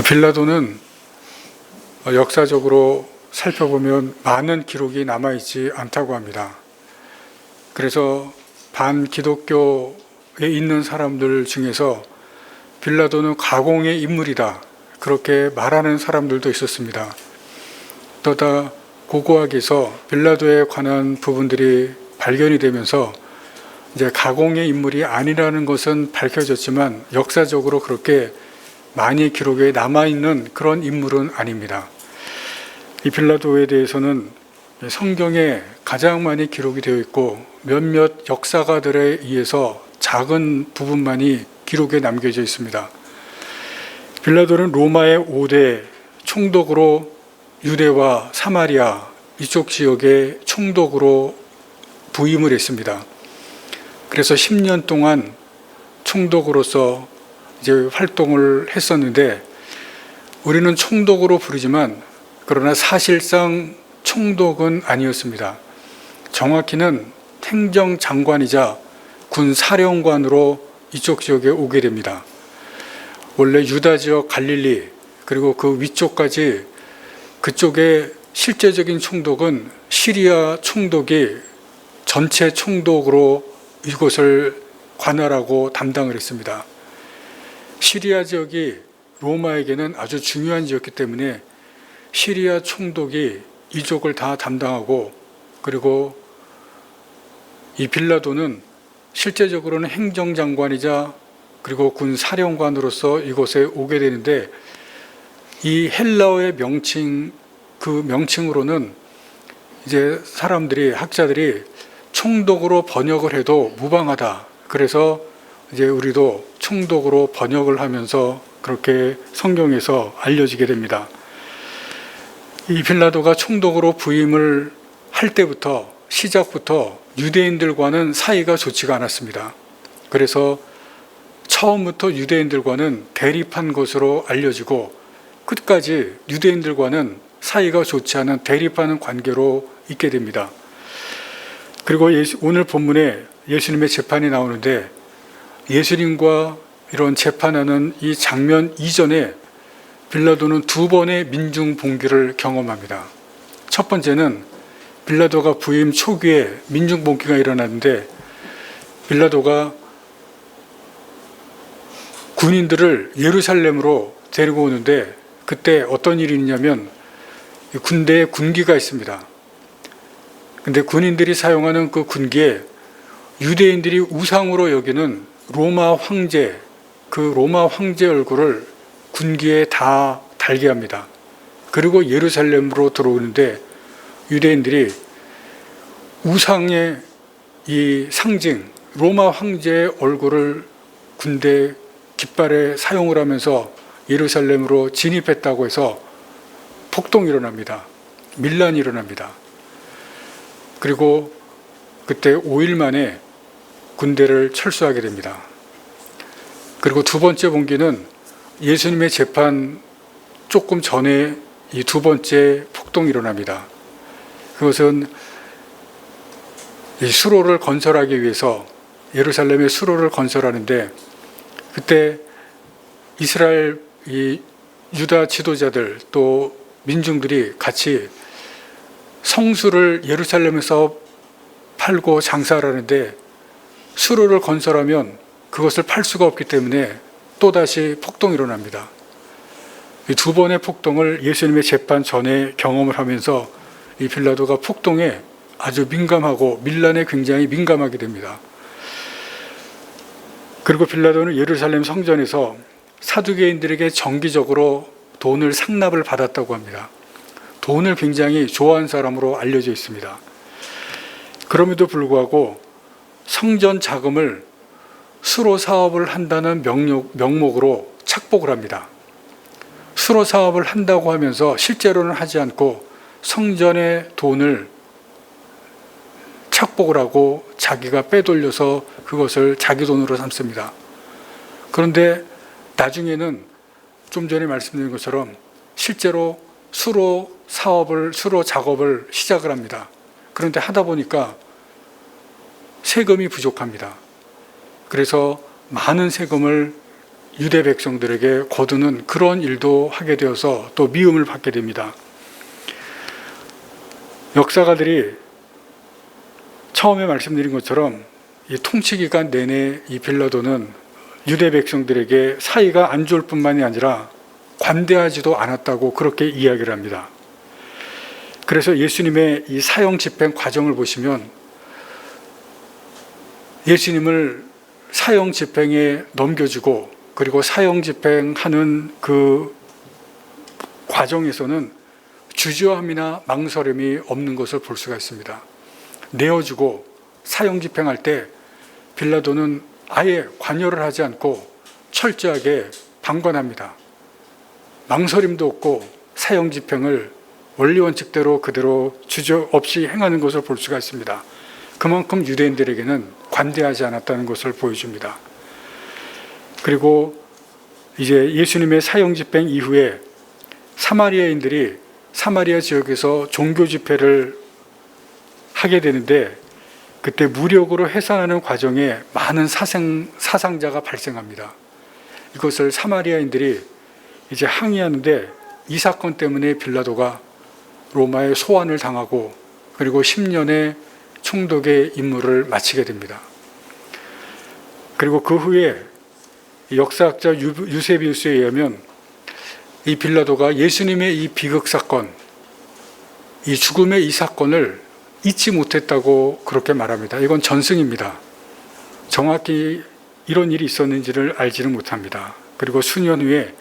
빌라도는 역사적으로 살펴보면 많은 기록이 남아있지 않다고 합니다. 그래서 반기독교에 있는 사람들 중에서 빌라도는 가공의 인물이다, 그렇게 말하는 사람들도 있었습니다. 또다 고고학에서 빌라도에 관한 부분들이 발견이 되면서 이제 가공의 인물이 아니라는 것은 밝혀졌지만 역사적으로 그렇게 많이 기록에 남아있는 그런 인물은 아닙니다. 이 빌라도에 대해서는 성경에 가장 많이 기록이 되어 있고 몇몇 역사가들에 의해서 작은 부분만이 기록에 남겨져 있습니다. 빌라도는 로마의 5대 총독으로 유대와 사마리아 이쪽 지역의 총독으로 부임을 했습니다. 그래서 10년 동안 총독으로서 이제 활동을 했었는데, 우리는 총독으로 부르지만 그러나 사실상 총독은 아니었습니다. 정확히는 행정장관이자 군사령관으로 이쪽 지역에 오게 됩니다. 원래 유다 지역 갈릴리 그리고 그 위쪽까지 그쪽의 실제적인 총독은 시리아 총독이 전체 총독으로 이곳을 관할하고 담당을 했습니다. 시리아 지역이 로마에게는 아주 중요한 지역이기 때문에 시리아 총독이 이쪽을 다 담당하고, 그리고 이 빌라도는 실제적으로는 행정장관이자 그리고 군사령관으로서 이곳에 오게 되는데, 이 헬라어의 명칭, 그 명칭으로는 이제 사람들이, 학자들이 총독으로 번역을 해도 무방하다, 그래서 이제 우리도 총독으로 번역을 하면서 그렇게 성경에서 알려지게 됩니다. 이 빌라도가 총독으로 부임을 할 때부터, 시작부터 유대인들과는 사이가 좋지가 않았습니다. 그래서 처음부터 유대인들과는 대립한 것으로 알려지고 끝까지 유대인들과는 사이가 좋지 않은 대립하는 관계로 있게 됩니다. 그리고 오늘 본문에 예수님의 재판이 나오는데, 예수님과 이런 재판하는 이 장면 이전에 빌라도는 두 번의 민중 봉기를 경험합니다. 첫 번째는 빌라도가 부임 초기에 민중 봉기가 일어났는데, 빌라도가 군인들을 예루살렘으로 데리고 오는데, 그때 어떤 일이 있냐면 군대에 군기가 있습니다. 근데 군인들이 사용하는 그 군기에 유대인들이 우상으로 여기는 로마 황제, 그 로마 황제 얼굴을 군기에 다 달게 합니다. 그리고 예루살렘으로 들어오는데 유대인들이 우상의 이 상징, 로마 황제의 얼굴을 군대 깃발에 사용을 하면서 예루살렘으로 진입했다고 해서 폭동이 일어납니다. 밀란이 일어납니다. 그리고 그때 5일 만에 군대를 철수하게 됩니다. 그리고 두 번째 봉기는 예수님의 재판 조금 전에 이 두 번째 폭동이 일어납니다. 그것은 이 수로를 건설하기 위해서 예루살렘에 수로를 건설하는데, 그때 이스라엘 이 유다 지도자들 또 민중들이 같이 성수를 예루살렘에서 팔고 장사를 하는데, 수로를 건설하면 그것을 팔 수가 없기 때문에 또다시 폭동이 일어납니다. 이 두 번의 폭동을 예수님의 재판 전에 경험을 하면서 이 빌라도가 폭동에 아주 민감하고 밀란에 굉장히 민감하게 됩니다. 그리고 빌라도는 예루살렘 성전에서 사두개인들에게 정기적으로 돈을 상납을 받았다고 합니다. 돈을 굉장히 좋아하는 사람으로 알려져 있습니다. 그럼에도 불구하고 성전 자금을 수로 사업을 한다는 명목으로 착복을 합니다. 수로 사업을 한다고 하면서 실제로는 하지 않고 성전의 돈을 착복을 하고 자기가 빼돌려서 그것을 자기 돈으로 삼습니다. 그런데 나중에는 좀 전에 말씀드린 것처럼 실제로 수로 작업을 시작을 합니다. 그런데 하다 보니까 세금이 부족합니다. 그래서 많은 세금을 유대 백성들에게 거두는 그런 일도 하게 되어서 또 미움을 받게 됩니다. 역사가들이 처음에 말씀드린 것처럼 이 통치 기간 내내 이 빌라도는 유대 백성들에게 사이가 안 좋을 뿐만이 아니라 관대하지도 않았다고 그렇게 이야기를 합니다. 그래서 예수님의 이 사형 집행 과정을 보시면 예수님을 사형 집행에 넘겨주고 그리고 사형 집행하는 그 과정에서는 주저함이나 망설임이 없는 것을 볼 수가 있습니다. 내어주고 사형 집행할 때 빌라도는 아예 관여를 하지 않고 철저하게 방관합니다. 망설임도 없고 사형 집행을 원리 원칙대로 그대로 주저 없이 행하는 것을 볼 수가 있습니다. 그만큼 유대인들에게는 관대하지 않았다는 것을 보여줍니다. 그리고 이제 예수님의 사형 집행 이후에 사마리아인들이 사마리아 지역에서 종교 집회를 하게 되는데 그때 무력으로 해산하는 과정에 많은 사상자가 발생합니다. 이것을 사마리아인들이 이제 항의하는데 이 사건 때문에 빌라도가 로마에 소환을 당하고 그리고 10년의 총독의 임무를 마치게 됩니다. 그리고 그 후에 역사학자 유세비우스에 의하면 이 빌라도가 예수님의 이 비극 사건, 이 죽음의 이 사건을 잊지 못했다고 그렇게 말합니다. 이건 전승입니다. 정확히 이런 일이 있었는지를 알지는 못합니다. 그리고 수년 후에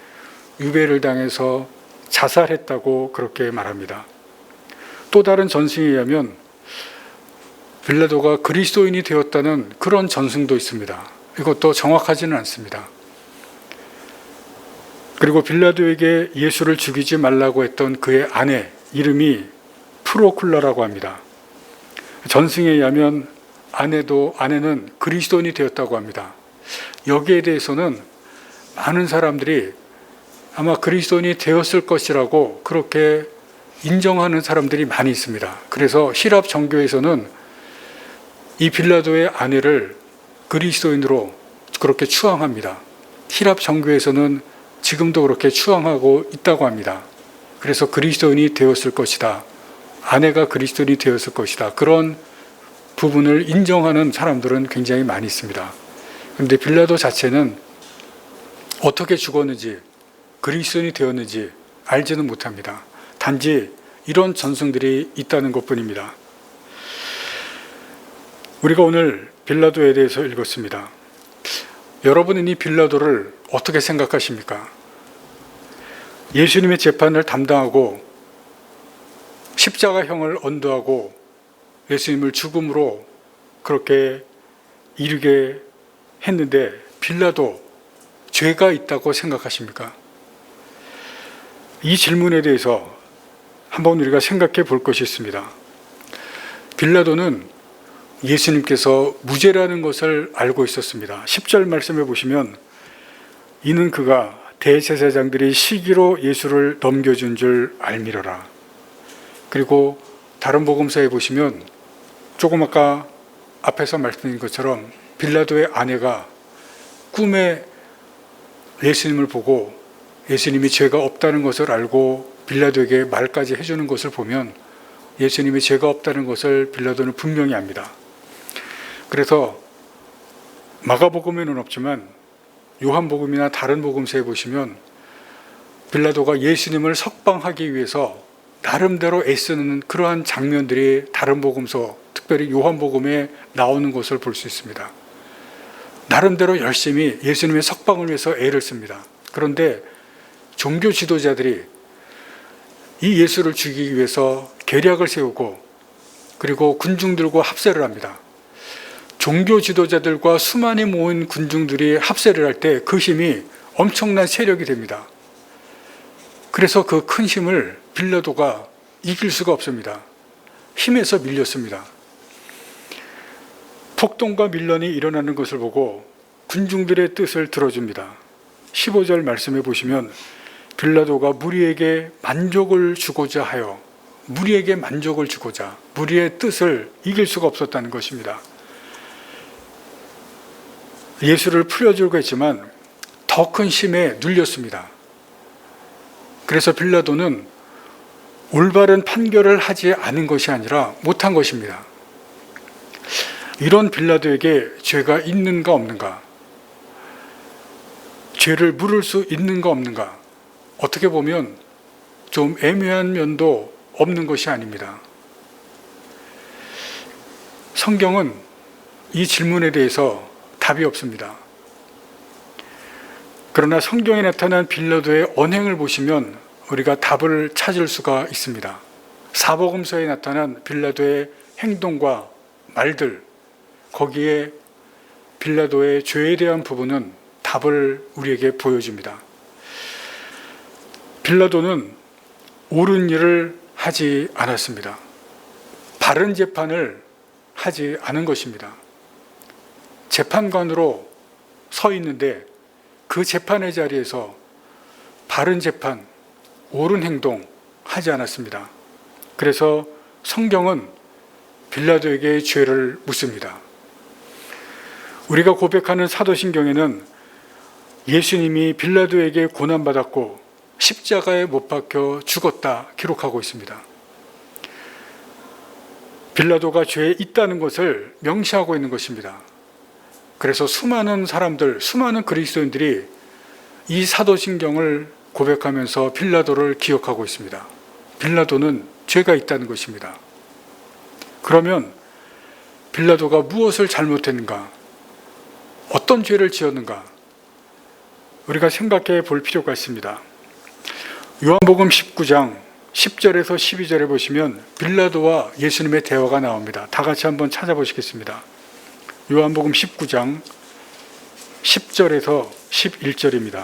유배를 당해서 자살했다고 그렇게 말합니다. 또 다른 전승에 의하면 빌라도가 그리스도인이 되었다는 그런 전승도 있습니다. 이것도 정확하지는 않습니다. 그리고 빌라도에게 예수를 죽이지 말라고 했던 그의 아내 이름이 프로쿨라라고 합니다. 전승에 의하면 아내는 그리스도인이 되었다고 합니다. 여기에 대해서는 많은 사람들이 아마 그리스도인이 되었을 것이라고 그렇게 인정하는 사람들이 많이 있습니다. 그래서 히랍 정교에서는 이 빌라도의 아내를 그리스도인으로 그렇게 추앙합니다. 히랍 정교에서는 지금도 그렇게 추앙하고 있다고 합니다. 그래서 그리스도인이 되었을 것이다. 아내가 그리스도인이 되었을 것이다. 그런 부분을 인정하는 사람들은 굉장히 많이 있습니다. 그런데 빌라도 자체는 어떻게 죽었는지 그리스도인이 되었는지 알지는 못합니다. 단지 이런 전승들이 있다는 것뿐입니다. 우리가 오늘 빌라도에 대해서 읽었습니다. 여러분은 이 빌라도를 어떻게 생각하십니까? 예수님의 재판을 담당하고 십자가형을 언도하고 예수님을 죽음으로 그렇게 이르게 했는데 빌라도 죄가 있다고 생각하십니까? 이 질문에 대해서 한번 우리가 생각해 볼 것이 있습니다. 빌라도는 예수님께서 무죄라는 것을 알고 있었습니다. 10절 말씀해 보시면 이는 그가 대제사장들이 시기로 예수를 넘겨준 줄 알미러라. 그리고 다른 복음서에 보시면 조금 아까 앞에서 말씀드린 것처럼 빌라도의 아내가 꿈에 예수님을 보고 예수님이 죄가 없다는 것을 알고 빌라도에게 말까지 해주는 것을 보면 예수님이 죄가 없다는 것을 빌라도는 분명히 압니다. 그래서 마가복음에는 없지만 요한복음이나 다른 복음서에 보시면 빌라도가 예수님을 석방하기 위해서 나름대로 애쓰는 그러한 장면들이 다른 복음서, 특별히 요한복음에 나오는 것을 볼 수 있습니다. 나름대로 열심히 예수님의 석방을 위해서 애를 씁니다. 그런데 종교 지도자들이 이 예수를 죽이기 위해서 계략을 세우고 그리고 군중들과 합세를 합니다. 종교 지도자들과 수많이 모인 군중들이 합세를 할 때 그 힘이 엄청난 세력이 됩니다. 그래서 그 큰 힘을 빌라도가 이길 수가 없습니다. 힘에서 밀렸습니다. 폭동과 밀란이 일어나는 것을 보고 군중들의 뜻을 들어줍니다. 15절 말씀해 보시면 빌라도가 무리에게 만족을 주고자 하여 무리의 뜻을 이길 수가 없었다는 것입니다. 예수를 풀어주려고 했지만 더 큰 심에 눌렸습니다. 그래서 빌라도는 올바른 판결을 하지 않은 것이 아니라 못한 것입니다. 이런 빌라도에게 죄가 있는가 없는가? 죄를 물을 수 있는가 없는가? 어떻게 보면 좀 애매한 면도 없는 것이 아닙니다. 성경은 이 질문에 대해서 답이 없습니다. 그러나 성경에 나타난 빌라도의 언행을 보시면 우리가 답을 찾을 수가 있습니다. 사복음서에 나타난 빌라도의 행동과 말들, 거기에 빌라도의 죄에 대한 부분은 답을 우리에게 보여줍니다. 빌라도는 옳은 일을 하지 않았습니다. 바른 재판을 하지 않은 것입니다. 재판관으로 서 있는데 그 재판의 자리에서 바른 재판, 옳은 행동 하지 않았습니다. 그래서 성경은 빌라도에게 죄를 묻습니다. 우리가 고백하는 사도신경에는 예수님이 빌라도에게 고난받았고 십자가에 못 박혀 죽었다 기록하고 있습니다. 빌라도가 죄에 있다는 것을 명시하고 있는 것입니다. 그래서 수많은 사람들, 수많은 그리스도인들이 이 사도신경을 고백하면서 빌라도를 기억하고 있습니다. 빌라도는 죄가 있다는 것입니다. 그러면 빌라도가 무엇을 잘못했는가? 어떤 죄를 지었는가? 우리가 생각해 볼 필요가 있습니다. 요한복음 19장 10절에서 12절에 보시면 빌라도와 예수님의 대화가 나옵니다. 다 같이 한번 찾아보시겠습니다. 요한복음 19장 10절에서 11절입니다.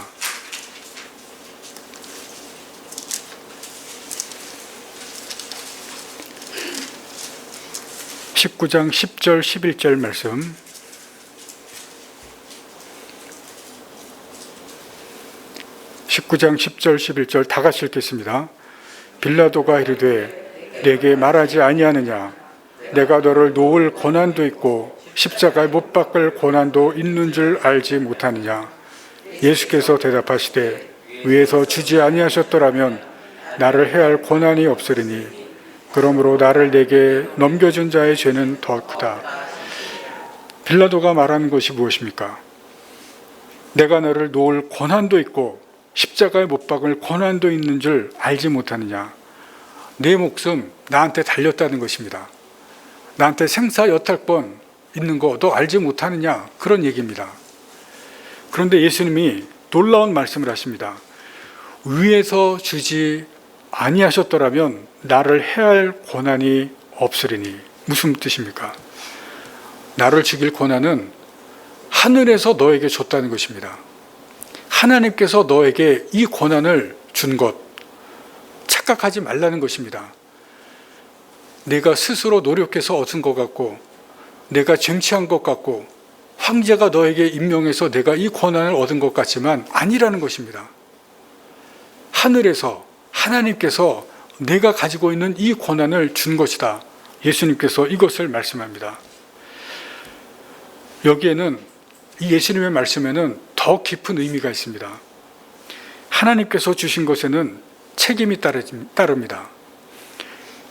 (19장 10절 11절) 말씀, (19장 10절 11절) 다 같이 읽겠습니다. 빌라도가 이르되 내게 말하지 아니하느냐? 내가 너를 놓을 고난도 있고 십자가에 못 박을 고난도 있는 줄 알지 못하느냐? 예수께서 대답하시되 위에서 주지 아니하셨더라면 나를 해할 고난이 없으리니 그러므로 나를 내게 넘겨준 자의 죄는 더 크다. 빌라도가 말하는 것이 무엇입니까? 내가 너를 놓을 고난도 있고 십자가에 못 박을 고난도 있는 줄 알지 못하느냐? 내 목숨 나한테 달렸다는 것입니다. 나한테 생사 여탈권 있는 거 너 알지 못하느냐? 그런 얘기입니다. 그런데 예수님이 놀라운 말씀을 하십니다. 위에서 주지 아니하셨더라면 나를 해할 고난이 없으리니. 무슨 뜻입니까? 나를 죽일 고난은 하늘에서 너에게 줬다는 것입니다. 하나님께서 너에게 이 고난을 준 것, 착각하지 말라는 것입니다. 내가 스스로 노력해서 얻은 것 같고 내가 쟁취한 것 같고 황제가 너에게 임명해서 내가 이 고난을 얻은 것 같지만 아니라는 것입니다. 하늘에서 하나님께서 내가 가지고 있는 이 고난을 준 것이다. 예수님께서 이것을 말씀합니다. 여기에는, 이 예수님의 말씀에는 더 깊은 의미가 있습니다. 하나님께서 주신 것에는 책임이 따릅니다.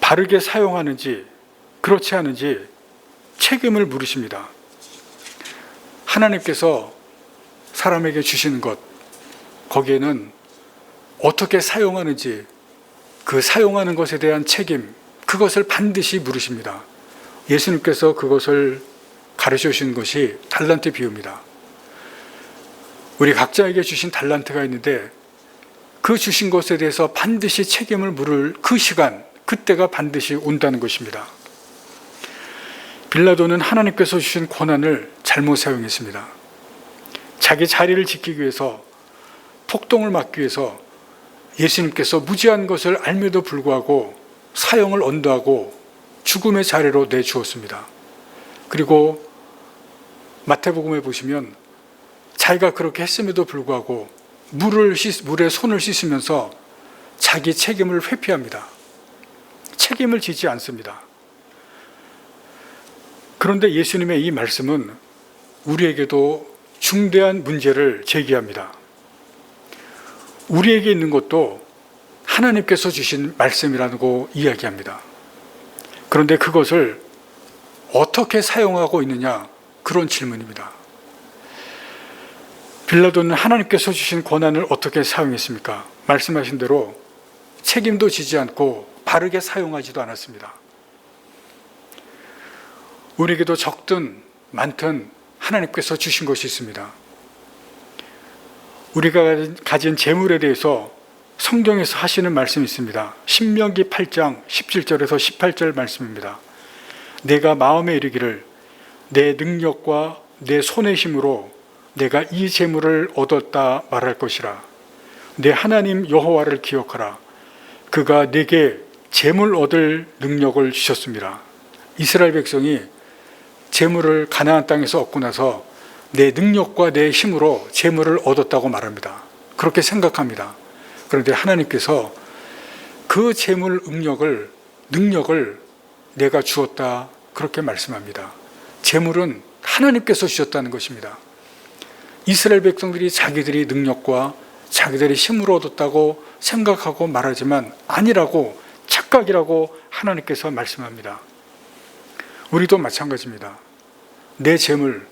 바르게 사용하는지 그렇지 않은지 책임을 물으십니다. 하나님께서 사람에게 주시는 것, 거기에는 어떻게 사용하는지, 그 사용하는 것에 대한 책임, 그것을 반드시 물으십니다. 예수님께서 그것을 가르쳐 주신 것이 달란트 비유입니다. 우리 각자에게 주신 달란트가 있는데 그 주신 것에 대해서 반드시 책임을 물을 그 시간, 그때가 반드시 온다는 것입니다. 빌라도는 하나님께서 주신 고난을 잘못 사용했습니다. 자기 자리를 지키기 위해서, 폭동을 막기 위해서 예수님께서 무지한 것을 알면도 불구하고 사형을 언도하고 죽음의 자리로 내주었습니다. 그리고 마태복음에 보시면 자기가 그렇게 했음에도 불구하고 물에 손을 씻으면서 자기 책임을 회피합니다. 책임을 지지 않습니다. 그런데 예수님의 이 말씀은 우리에게도 중대한 문제를 제기합니다. 우리에게 있는 것도 하나님께서 주신 말씀이라고 이야기합니다. 그런데 그것을 어떻게 사용하고 있느냐, 그런 질문입니다. 빌라도는 하나님께서 주신 권한을 어떻게 사용했습니까? 말씀하신 대로 책임도 지지 않고 바르게 사용하지도 않았습니다. 우리에게도 적든 많든 하나님께서 주신 것이 있습니다. 우리가 가진 재물에 대해서 성경에서 하시는 말씀이 있습니다. 신명기 8장 17절에서 18절 말씀입니다. 내가 마음에 이르기를 내 능력과 내 손의 힘으로 내가 이 재물을 얻었다 말할 것이라. 내 하나님 여호와를 기억하라. 그가 내게 재물 얻을 능력을 주셨습니다. 이스라엘 백성이 재물을 가나안 땅에서 얻고 나서 내 능력과 내 힘으로 재물을 얻었다고 말합니다. 그렇게 생각합니다. 그런데 하나님께서 그 재물 능력을 내가 주었다, 그렇게 말씀합니다. 재물은 하나님께서 주셨다는 것입니다. 이스라엘 백성들이 자기들이 능력과 자기들이 힘으로 얻었다고 생각하고 말하지만 아니라고, 착각이라고 하나님께서 말씀합니다. 우리도 마찬가지입니다. 내 재물,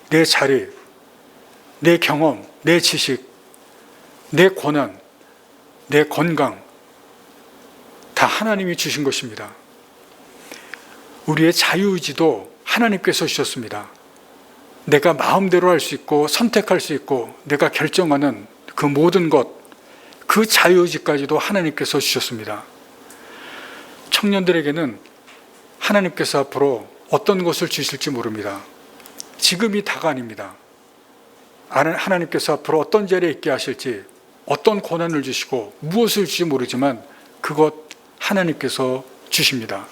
내 자리, 내 경험, 내 지식, 내 권한, 내 건강, 다 하나님이 주신 것입니다. 우리의 자유의지도 하나님께서 주셨습니다. 내가 마음대로 할 수 있고 선택할 수 있고 내가 결정하는 그 모든 것, 그 자유의지까지도 하나님께서 주셨습니다. 청년들에게는 하나님께서 앞으로 어떤 것을 주실지 모릅니다. 지금이 다가 아닙니다. 하나님께서 앞으로 어떤 자리에 있게 하실지, 어떤 권한을 주시고 무엇을 주실지 모르지만 그것 하나님께서 주십니다.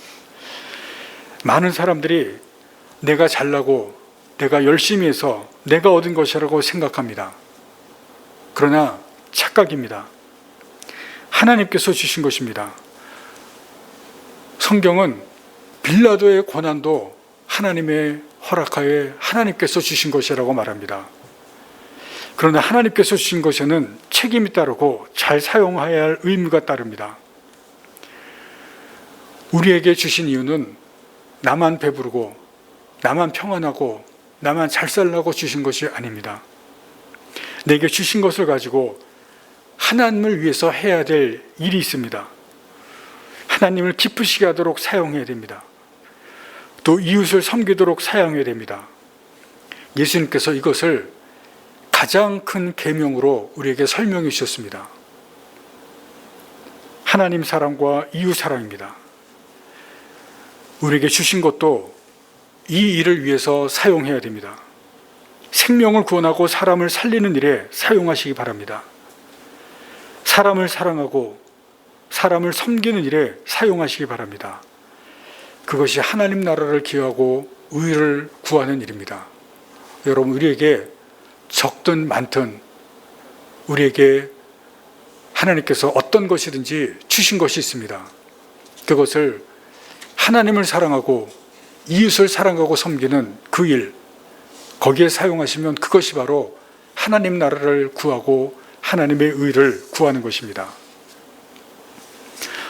많은 사람들이 내가 잘나고 내가 열심히 해서 내가 얻은 것이라고 생각합니다. 그러나 착각입니다. 하나님께서 주신 것입니다. 성경은 빌라도의 권한도 하나님의 허락하에 하나님께서 주신 것이라고 말합니다. 그러나 하나님께서 주신 것에는 책임이 따르고 잘 사용해야 할 의무가 따릅니다. 우리에게 주신 이유는 나만 배부르고 나만 평안하고 나만 잘 살라고 주신 것이 아닙니다. 내게 주신 것을 가지고 하나님을 위해서 해야 될 일이 있습니다. 하나님을 기쁘시게 하도록 사용해야 됩니다. 또 이웃을 섬기도록 사용해야 됩니다. 예수님께서 이것을 가장 큰 계명으로 우리에게 설명해 주셨습니다. 하나님 사랑과 이웃 사랑입니다. 우리에게 주신 것도 이 일을 위해서 사용해야 됩니다. 생명을 구원하고 사람을 살리는 일에 사용하시기 바랍니다. 사람을 사랑하고 사람을 섬기는 일에 사용하시기 바랍니다. 그것이 하나님 나라를 기여하고 의를 구하는 일입니다. 여러분, 우리에게 적든 많든 우리에게 하나님께서 어떤 것이든지 주신 것이 있습니다. 그것을 하나님을 사랑하고 이웃을 사랑하고 섬기는 그 일, 거기에 사용하시면 그것이 바로 하나님 나라를 구하고 하나님의 의를 구하는 것입니다.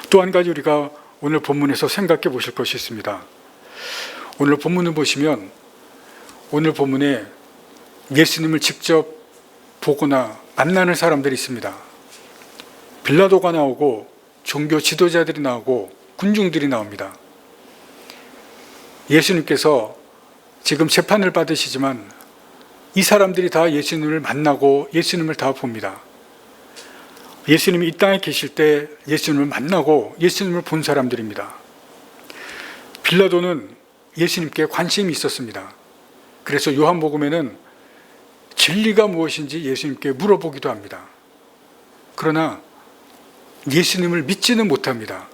또 한 가지 우리가 오늘 본문에서 생각해 보실 것이 있습니다. 오늘 본문을 보시면 오늘 본문에 예수님을 직접 보거나 만나는 사람들이 있습니다. 빌라도가 나오고 종교 지도자들이 나오고 군중들이 나옵니다. 예수님께서 지금 재판을 받으시지만 이 사람들이 다 예수님을 만나고 예수님을 다 봅니다. 예수님이 이 땅에 계실 때 예수님을 만나고 예수님을 본 사람들입니다. 빌라도는 예수님께 관심이 있었습니다. 그래서 요한복음에는 진리가 무엇인지 예수님께 물어보기도 합니다. 그러나 예수님을 믿지는 못합니다.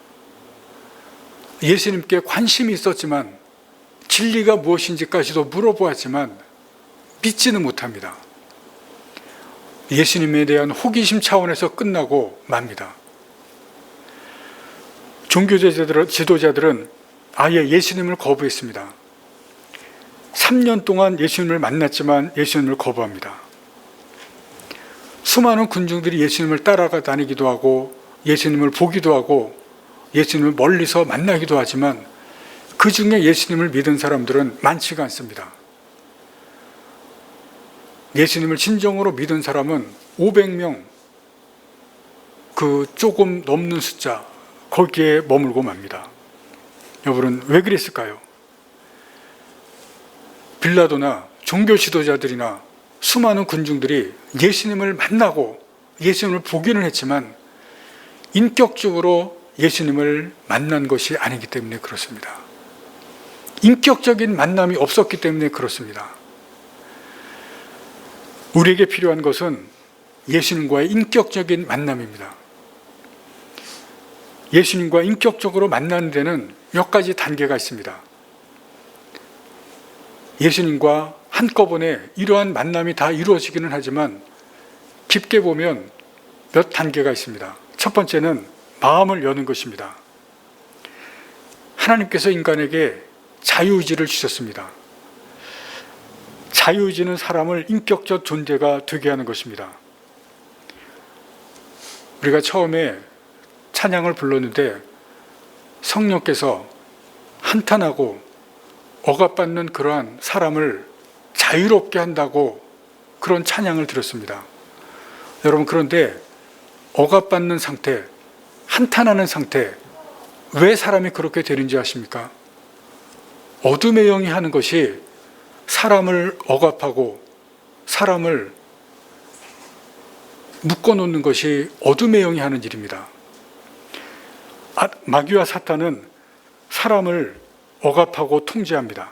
예수님께 관심이 있었지만 진리가 무엇인지까지도 물어보았지만 믿지는 못합니다. 예수님에 대한 호기심 차원에서 끝나고 맙니다. 종교 지도자들은 아예 예수님을 거부했습니다. 3년 동안 예수님을 만났지만 예수님을 거부합니다. 수많은 군중들이 예수님을 따라가 다니기도 하고 예수님을 보기도 하고 예수님을 멀리서 만나기도 하지만 그 중에 예수님을 믿은 사람들은 많지가 않습니다. 예수님을 진정으로 믿은 사람은 500명, 그 조금 넘는 숫자, 거기에 머물고 맙니다. 여러분, 왜 그랬을까요? 빌라도나 종교 지도자들이나 수많은 군중들이 예수님을 만나고 예수님을 보기는 했지만 인격적으로 예수님을 만난 것이 아니기 때문에 그렇습니다. 인격적인 만남이 없었기 때문에 그렇습니다. 우리에게 필요한 것은 예수님과의 인격적인 만남입니다. 예수님과 인격적으로 만나는 데는 몇 가지 단계가 있습니다. 예수님과 한꺼번에 이러한 만남이 다 이루어지기는 하지만 깊게 보면 몇 단계가 있습니다. 첫 번째는 마음을 여는 것입니다. 하나님께서 인간에게 자유의지를 주셨습니다. 자유의지는 사람을 인격적 존재가 되게 하는 것입니다. 우리가 처음에 찬양을 불렀는데 성령께서 한탄하고 억압받는 그러한 사람을 자유롭게 한다고 그런 찬양을 들었습니다. 여러분, 그런데 억압받는 상태, 한탄하는 상태, 왜 사람이 그렇게 되는지 아십니까? 어둠의 영이 하는 것이 사람을 억압하고 사람을 묶어놓는 것이 어둠의 영이 하는 일입니다. 마귀와 사탄은 사람을 억압하고 통제합니다.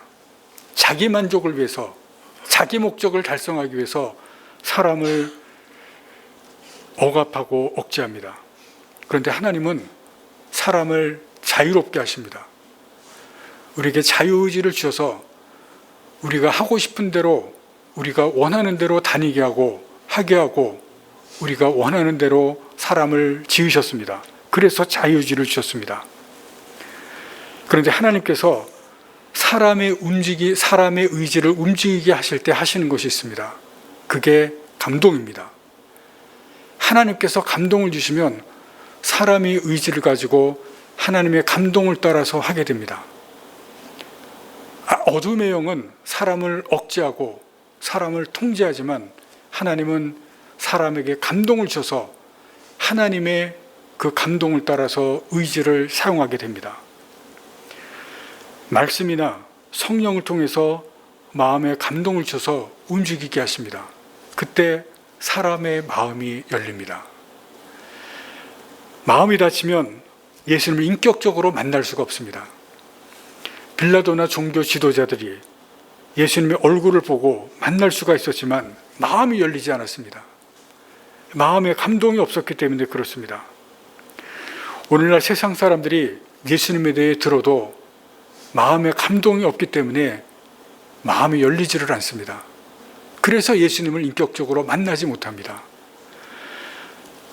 자기 만족을 위해서, 자기 목적을 달성하기 위해서 사람을 억압하고 억제합니다. 그런데 하나님은 사람을 자유롭게 하십니다. 우리에게 자유의지를 주셔서 우리가 하고 싶은 대로, 우리가 원하는 대로 다니게 하고 하게 하고 우리가 원하는 대로 사람을 지으셨습니다. 그래서 자유의지를 주셨습니다. 그런데 하나님께서 사람의 의지를 움직이게 하실 때 하시는 것이 있습니다. 그게 감동입니다. 하나님께서 감동을 주시면 사람이 의지를 가지고 하나님의 감동을 따라서 하게 됩니다. 어둠의 영은 사람을 억제하고 사람을 통제하지만 하나님은 사람에게 감동을 주셔서 하나님의 그 감동을 따라서 의지를 사용하게 됩니다. 말씀이나 성령을 통해서 마음에 감동을 주셔서 움직이게 하십니다. 그때 사람의 마음이 열립니다. 마음이 닫히면 예수님을 인격적으로 만날 수가 없습니다. 빌라도나 종교 지도자들이 예수님의 얼굴을 보고 만날 수가 있었지만 마음이 열리지 않았습니다. 마음에 감동이 없었기 때문에 그렇습니다. 오늘날 세상 사람들이 예수님에 대해 들어도 마음에 감동이 없기 때문에 마음이 열리지를 않습니다. 그래서 예수님을 인격적으로 만나지 못합니다.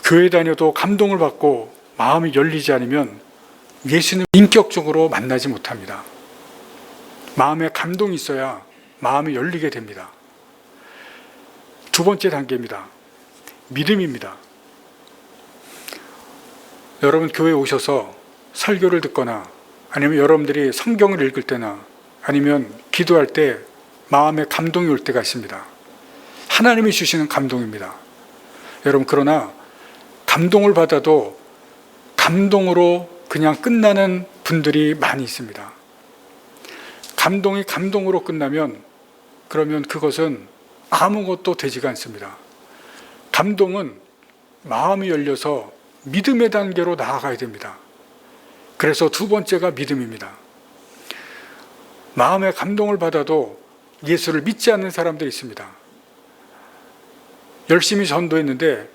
교회 다녀도 감동을 받고 마음이 열리지 않으면 예수님을 인격적으로 만나지 못합니다. 마음에 감동이 있어야 마음이 열리게 됩니다. 두 번째 단계입니다. 믿음입니다. 여러분, 교회에 오셔서 설교를 듣거나 아니면 여러분들이 성경을 읽을 때나 아니면 기도할 때 마음에 감동이 올 때가 있습니다. 하나님이 주시는 감동입니다. 여러분, 그러나 감동을 받아도 감동으로 그냥 끝나는 분들이 많이 있습니다. 감동이 감동으로 끝나면 그러면 그것은 아무것도 되지가 않습니다. 감동은 마음이 열려서 믿음의 단계로 나아가야 됩니다. 그래서 두 번째가 믿음입니다. 마음의 감동을 받아도 예수를 믿지 않는 사람들이 있습니다. 열심히 전도했는데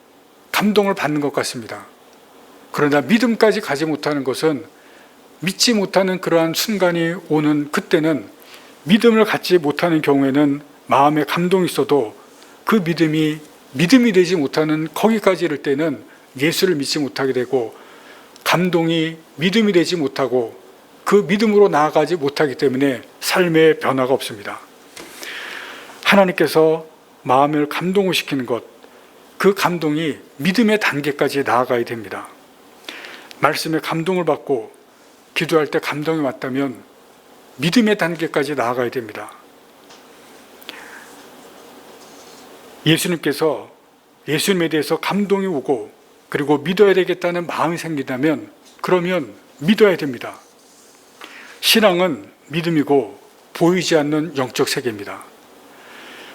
감동을 받는 것 같습니다. 그러나 믿음까지 가지 못하는 것은 믿지 못하는 그러한 순간이 오는 그때는 믿음을 갖지 못하는 경우에는 마음에 감동이 있어도 그 믿음이 되지 못하는 거기까지 이를 때는 예수를 믿지 못하게 되고 감동이 믿음이 되지 못하고 그 믿음으로 나아가지 못하기 때문에 삶의 변화가 없습니다. 하나님께서 마음을 감동을 시키는 것, 그 감동이 믿음의 단계까지 나아가야 됩니다. 말씀에 감동을 받고 기도할 때 감동이 왔다면 믿음의 단계까지 나아가야 됩니다. 예수님께서 예수님에 대해서 감동이 오고 그리고 믿어야 되겠다는 마음이 생긴다면 그러면 믿어야 됩니다. 신앙은 믿음이고 보이지 않는 영적 세계입니다.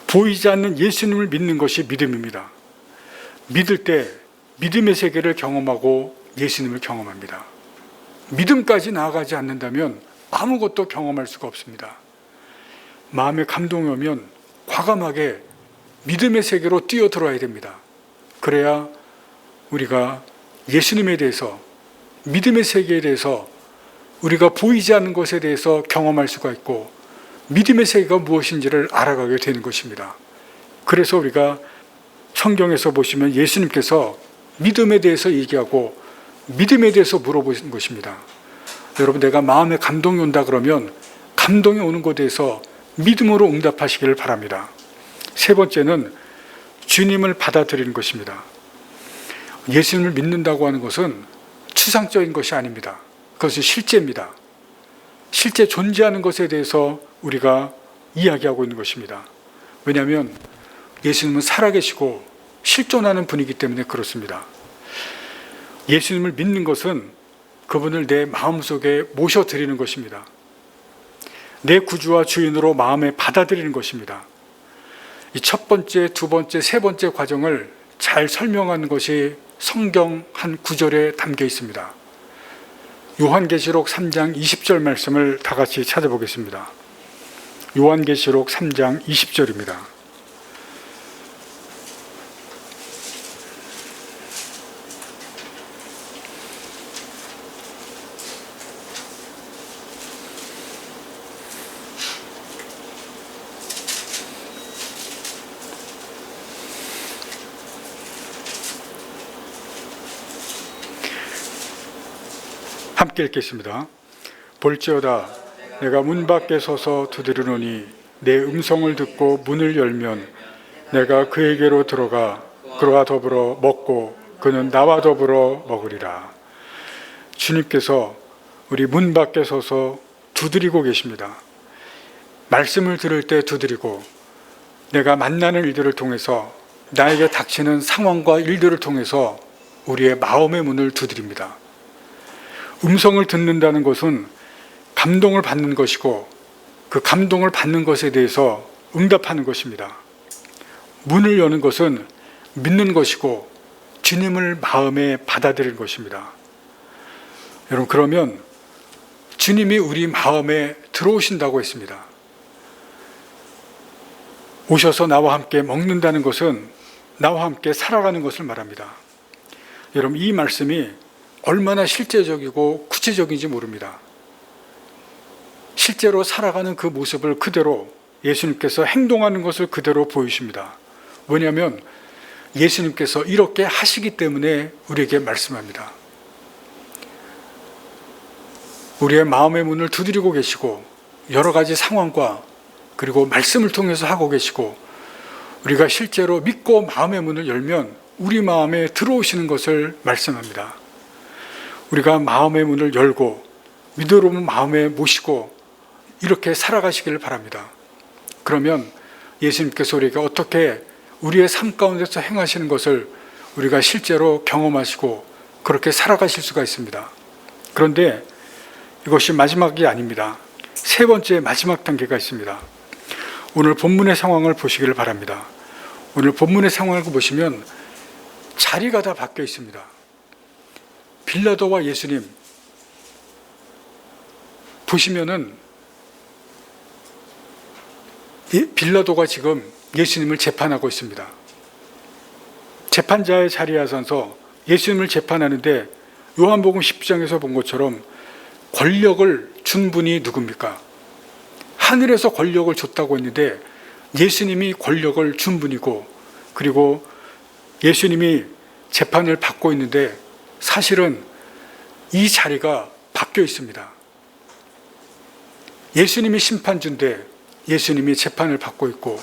보이지 않는 예수님을 믿는 것이 믿음입니다. 믿을 때 믿음의 세계를 경험하고 예수님을 경험합니다. 믿음까지 나아가지 않는다면 아무것도 경험할 수가 없습니다. 마음에 감동이 오면 과감하게 믿음의 세계로 뛰어들어야 됩니다. 그래야 우리가 예수님에 대해서, 믿음의 세계에 대해서 우리가 보이지 않는 것에 대해서 경험할 수가 있고 믿음의 세계가 무엇인지를 알아가게 되는 것입니다. 그래서 우리가 성경에서 보시면 예수님께서 믿음에 대해서 얘기하고 믿음에 대해서 물어보신 것입니다. 여러분, 내가 마음에 감동이 온다 그러면 감동이 오는 것에 대해서 믿음으로 응답하시기를 바랍니다. 세 번째는 주님을 받아들이는 것입니다. 예수님을 믿는다고 하는 것은 추상적인 것이 아닙니다. 그것은 실제입니다. 실제 존재하는 것에 대해서 우리가 이야기하고 있는 것입니다. 왜냐하면 예수님은 살아계시고 실존하는 분이기 때문에 그렇습니다. 예수님을 믿는 것은 그분을 내 마음속에 모셔드리는 것입니다. 내 구주와 주인으로 마음에 받아들이는 것입니다. 이 첫 번째, 두 번째, 세 번째 과정을 잘 설명하는 것이 성경 한 구절에 담겨 있습니다. 요한계시록 3장 20절 말씀을 다 같이 찾아보겠습니다. 요한계시록 3장 20절입니다. 함께 읽겠습니다. 볼지어다 내가 문 밖에 서서 두드리노니 내 음성을 듣고 문을 열면 내가 그에게로 들어가 그와 더불어 먹고 그는 나와 더불어 먹으리라. 주님께서 우리 문 밖에 서서 두드리고 계십니다. 말씀을 들을 때 두드리고 내가 만나는 일들을 통해서 나에게 닥치는 상황과 일들을 통해서 우리의 마음의 문을 두드립니다. 음성을 듣는다는 것은 감동을 받는 것이고 그 감동을 받는 것에 대해서 응답하는 것입니다. 문을 여는 것은 믿는 것이고 주님을 마음에 받아들이는 것입니다. 여러분, 그러면 주님이 우리 마음에 들어오신다고 했습니다. 오셔서 나와 함께 먹는다는 것은 나와 함께 살아가는 것을 말합니다. 여러분, 이 말씀이 얼마나 실제적이고 구체적인지 모릅니다. 실제로 살아가는 그 모습을 그대로 예수님께서 행동하는 것을 그대로 보이십니다. 왜냐하면 예수님께서 이렇게 하시기 때문에 우리에게 말씀합니다. 우리의 마음의 문을 두드리고 계시고 여러 가지 상황과 그리고 말씀을 통해서 하고 계시고 우리가 실제로 믿고 마음의 문을 열면 우리 마음에 들어오시는 것을 말씀합니다. 우리가 마음의 문을 열고 믿음으로 마음에 모시고 이렇게 살아가시기를 바랍니다. 그러면 예수님께서 우리가 어떻게 우리의 삶 가운데서 행하시는 것을 우리가 실제로 경험하시고 그렇게 살아가실 수가 있습니다. 그런데 이것이 마지막이 아닙니다. 세 번째 마지막 단계가 있습니다. 오늘 본문의 상황을 보시기를 바랍니다. 오늘 본문의 상황을 보시면 자리가 다 바뀌어 있습니다. 빌라도와 예수님 보시면은 빌라도가 지금 예수님을 재판하고 있습니다. 재판자의 자리에 서서 예수님을 재판하는데 요한복음 10장에서 본 것처럼 권력을 준 분이 누굽니까? 하늘에서 권력을 줬다고 했는데 예수님이 권력을 준 분이고 그리고 예수님이 재판을 받고 있는데 사실은 이 자리가 바뀌어 있습니다. 예수님이 심판주인데 예수님이 재판을 받고 있고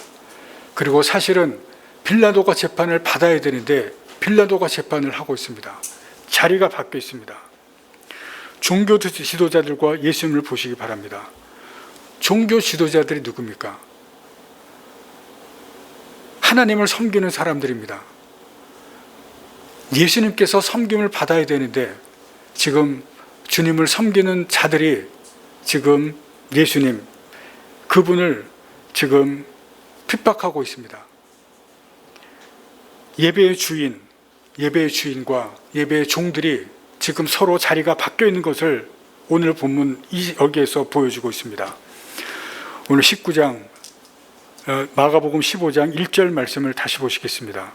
그리고 사실은 빌라도가 재판을 받아야 되는데 빌라도가 재판을 하고 있습니다. 자리가 바뀌어 있습니다. 종교 지도자들과 예수님을 보시기 바랍니다. 종교 지도자들이 누굽니까? 하나님을 섬기는 사람들입니다. 예수님께서 섬김을 받아야 되는데 지금 주님을 섬기는 자들이 지금 예수님, 그분을 지금 핍박하고 있습니다. 예배의 주인과 예배의 종들이 지금 서로 자리가 바뀌어 있는 것을 오늘 본문 여기에서 보여주고 있습니다. 오늘 19장 마가복음 15장 1절 말씀을 다시 보시겠습니다.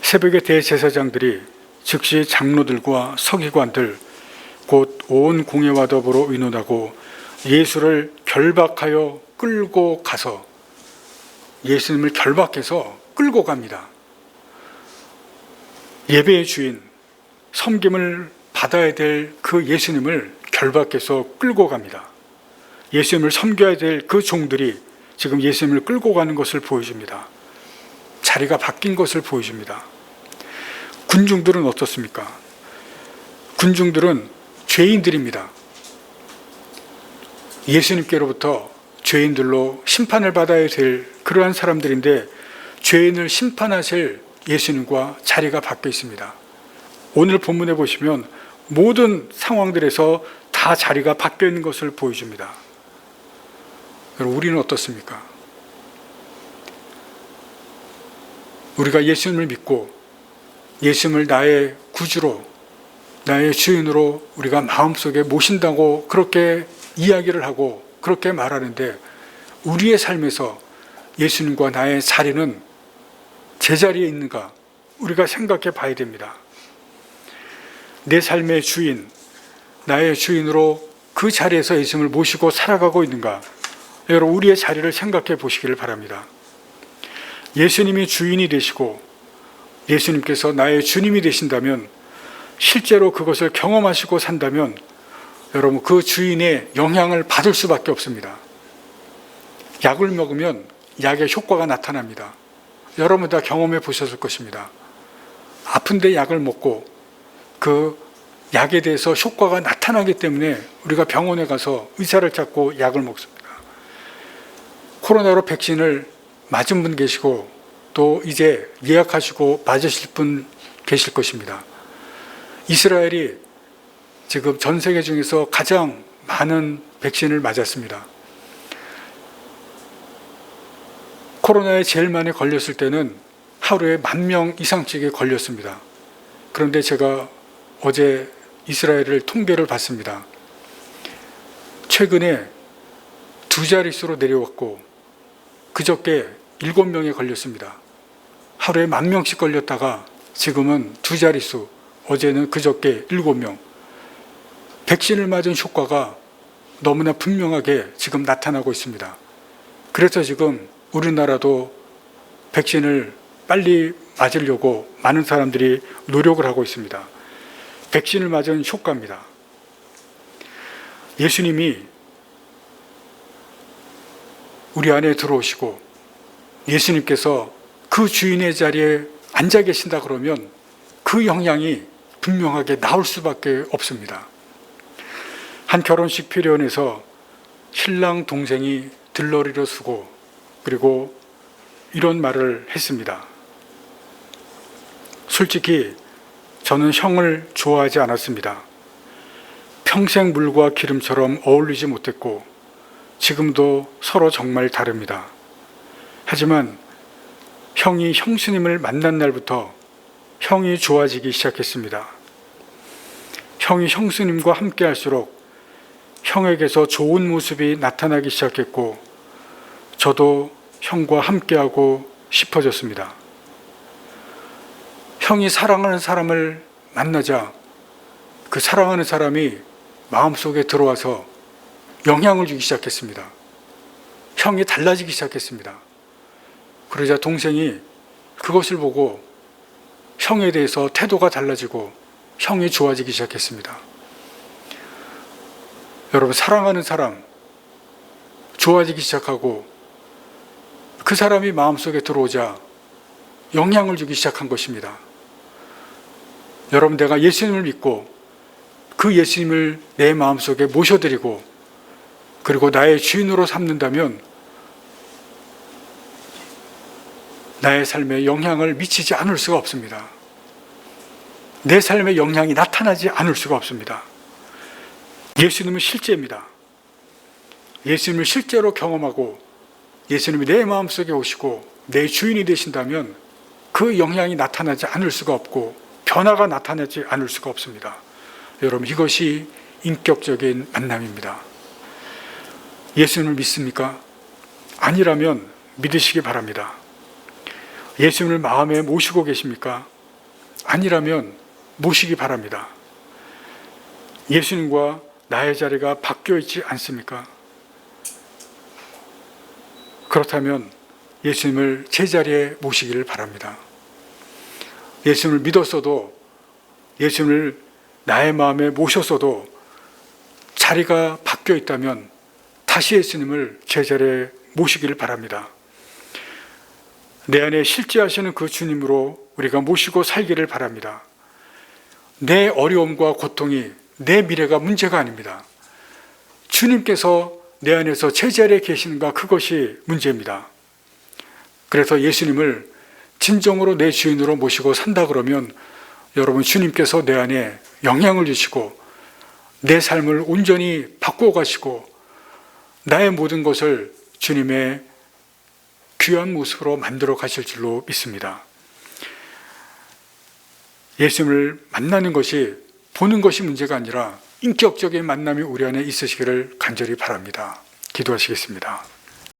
새벽에 대제사장들이 즉시 장로들과 서기관들 곧 온 공회와 더불어 의논하고 예수를 결박하여 끌고 가서 예수님을 결박해서 끌고 갑니다. 예배의 주인, 섬김을 받아야 될 그 예수님을 결박해서 끌고 갑니다. 예수님을 섬겨야 될 그 종들이 지금 예수님을 끌고 가는 것을 보여줍니다. 자리가 바뀐 것을 보여줍니다. 군중들은 어떻습니까? 군중들은 죄인들입니다. 예수님께로부터 죄인들로 심판을 받아야 될 그러한 사람들인데 죄인을 심판하실 예수님과 자리가 바뀌어 있습니다. 오늘 본문에 보시면 모든 상황들에서 다 자리가 바뀌어 있는 것을 보여줍니다. 여러분, 우리는 어떻습니까? 우리가 예수님을 믿고 예수님을 나의 구주로, 나의 주인으로 우리가 마음속에 모신다고 그렇게 이야기를 하고 그렇게 말하는데 우리의 삶에서 예수님과 나의 자리는 제자리에 있는가? 우리가 생각해 봐야 됩니다. 내 삶의 주인, 나의 주인으로 그 자리에서 예수님을 모시고 살아가고 있는가? 여러분, 우리의 자리를 생각해 보시기를 바랍니다. 예수님이 주인이 되시고 예수님께서 나의 주님이 되신다면, 실제로 그것을 경험하시고 산다면 여러분, 그 주인의 영향을 받을 수밖에 없습니다. 약을 먹으면 약의 효과가 나타납니다. 여러분 다 경험해 보셨을 것입니다. 아픈데 약을 먹고 그 약에 대해서 효과가 나타나기 때문에 우리가 병원에 가서 의사를 찾고 약을 먹습니다. 코로나로 백신을 맞은 분 계시고 또 이제 예약하시고 맞으실 분 계실 것입니다. 이스라엘이 지금 전 세계 중에서 가장 많은 백신을 맞았습니다. 코로나에 제일 많이 걸렸을 때는 하루에 10,000명 이상씩이 걸렸습니다. 그런데 제가 어제 이스라엘을 통계를 봤습니다. 최근에 2자릿수로 내려왔고 그저께 7명에 걸렸습니다. 하루에 10,000명씩 걸렸다가 지금은 2자릿수, 어제는 그저께 7명. 백신을 맞은 효과가 너무나 분명하게 지금 나타나고 있습니다. 그래서 지금 우리나라도 백신을 빨리 맞으려고 많은 사람들이 노력을 하고 있습니다. 백신을 맞은 효과입니다. 예수님이 우리 안에 들어오시고 예수님께서 그 주인의 자리에 앉아 계신다 그러면 그 영향이 분명하게 나올 수밖에 없습니다. 한 결혼식 피련에서 신랑 동생이 들러리를 쓰고 그리고 이런 말을 했습니다. 솔직히 저는 형을 좋아하지 않았습니다. 평생 물과 기름처럼 어울리지 못했고 지금도 서로 정말 다릅니다. 하지만 형이 형수님을 만난 날부터 형이 좋아지기 시작했습니다. 형이 형수님과 함께 할수록 형에게서 좋은 모습이 나타나기 시작했고 저도 형과 함께하고 싶어졌습니다. 형이 사랑하는 사람을 만나자 그 사랑하는 사람이 마음속에 들어와서 영향을 주기 시작했습니다. 형이 달라지기 시작했습니다. 그러자 동생이 그것을 보고 형에 대해서 태도가 달라지고 형이 좋아지기 시작했습니다. 여러분, 사랑하는 사람 좋아지기 시작하고 그 사람이 마음속에 들어오자 영향을 주기 시작한 것입니다. 여러분, 내가 예수님을 믿고 그 예수님을 내 마음속에 모셔드리고 그리고 나의 주인으로 삼는다면 나의 삶에 영향을 미치지 않을 수가 없습니다. 내 삶에 영향이 나타나지 않을 수가 없습니다. 예수님은 실제입니다. 예수님을 실제로 경험하고 예수님이 내 마음속에 오시고 내 주인이 되신다면 그 영향이 나타나지 않을 수가 없고 변화가 나타나지 않을 수가 없습니다. 여러분, 이것이 인격적인 만남입니다. 예수님을 믿습니까? 아니라면 믿으시기 바랍니다. 예수님을 마음에 모시고 계십니까? 아니라면 모시기 바랍니다. 예수님과 나의 자리가 바뀌어 있지 않습니까? 그렇다면 예수님을 제자리에 모시기를 바랍니다. 예수님을 믿었어도, 예수님을 나의 마음에 모셨어도 자리가 바뀌어 있다면 다시 예수님을 제자리에 모시기를 바랍니다. 내 안에 실제하시는 그 주님으로 우리가 모시고 살기를 바랍니다. 내 어려움과 고통이 내 미래가 문제가 아닙니다. 주님께서 내 안에서 제자리에 계시는가, 그것이 문제입니다. 그래서 예수님을 진정으로 내 주인으로 모시고 산다 그러면 여러분, 주님께서 내 안에 영향을 주시고 내 삶을 온전히 바꾸어 가시고 나의 모든 것을 주님의 귀한 모습으로 만들어 가실 줄로 믿습니다. 예수님을 만나는 것이, 보는 것이 문제가 아니라 인격적인 만남이 우리 안에 있으시기를 간절히 바랍니다. 기도하시겠습니다.